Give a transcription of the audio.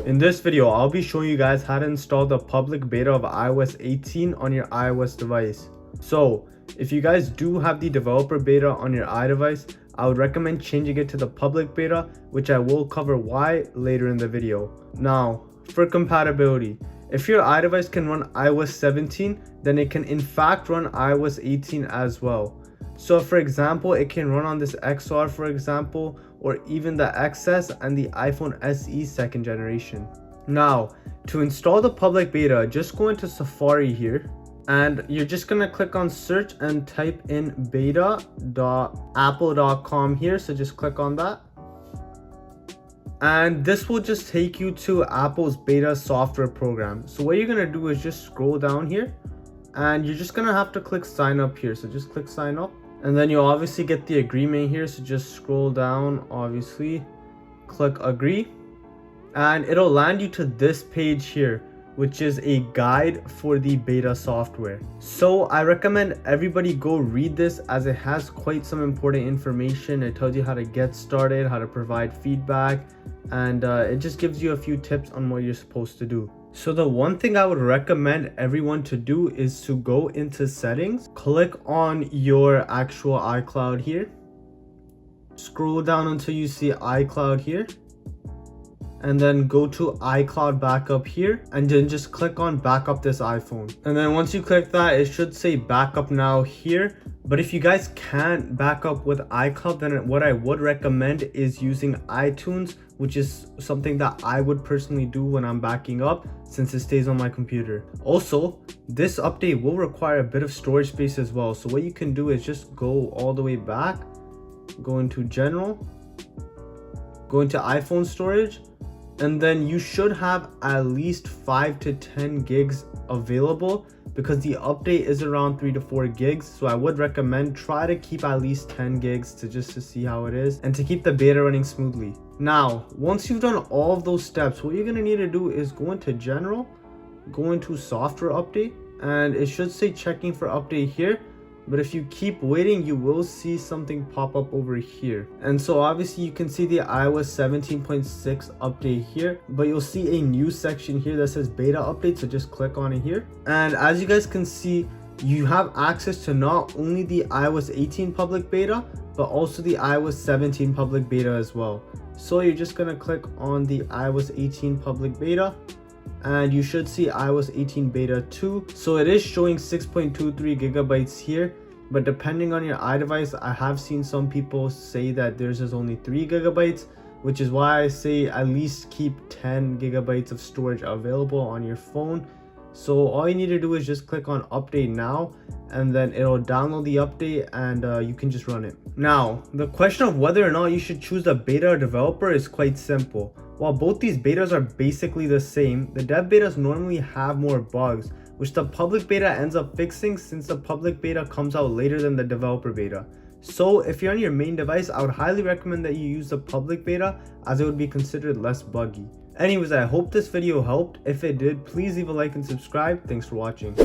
In this video, I'll be showing you guys how to install the public beta of iOS 18 on your iOS device. So, if you guys do have the developer beta on your iDevice, I would recommend changing it to the public beta, which I will cover why later in the video. Now, for compatibility, if your iDevice can run iOS 17, then it can in fact run iOS 18 as well. So for example, it can run on this XR for example, or even the XS and the iPhone SE 2nd generation. Now, to install the public beta, just go into Safari here, and you're just gonna click on search and type in beta.apple.com here. So just click on that. And this will just take you to Apple's beta software program. So what you're gonna do is just scroll down here, and you're just gonna have to click sign up here. So just click sign up, and then you'll obviously get the agreement here. So just scroll down, obviously, click agree, and it'll land you to this page here, which is a guide for the beta software. So I recommend everybody go read this, as it has quite some important information. It tells you how to get started, how to provide feedback, and it just gives you a few tips on what you're supposed to do. So the one thing I would recommend everyone to do is to go into settings, click on your actual iCloud here, scroll down until you see iCloud here, and then go to iCloud backup here, and then just click on backup this iPhone. And then once you click that, it should say backup now here. But if you guys can't backup with iCloud, then what I would recommend is using iTunes, which is something that I would personally do when I'm backing up, since it stays on my computer. Also, this update will require a bit of storage space as well. So what you can do is just go all the way back, go into general, go into iPhone storage, and then you should have at least 5 to 10 gigs available, because the update is around 3 to 4 gigs. So I would recommend try to keep at least 10 gigs to see how it is, and to keep the beta running smoothly. Now, once you've done all of those steps, what you're gonna need to do is go into general, go into software update, and it should say checking for update here. But if you keep waiting, you will see something pop up over here. And so obviously you can see the iOS 17.6 update here, but you'll see a new section here that says beta update. So just click on it here. And as you guys can see, you have access to not only the iOS 18 public beta, but also the iOS 17 public beta as well. So you're just gonna click on the iOS 18 public beta, and you should see iOS 18 beta 2. So it is showing 6.23 gigabytes here, but depending on your iDevice, I have seen some people say that theirs is only 3 gigabytes, which is why I say at least keep 10 gigabytes of storage available on your phone. So all you need to do is just click on update now, and then it'll download the update, and you can just run it. Now, the question of whether or not you should choose a beta or developer is quite simple. While both these betas are basically the same, the dev betas normally have more bugs, which the public beta ends up fixing, since the public beta comes out later than the developer beta. So if you're on your main device, I would highly recommend that you use the public beta, as it would be considered less buggy. Anyways, I hope this video helped. If it did, please leave a like and subscribe. Thanks for watching.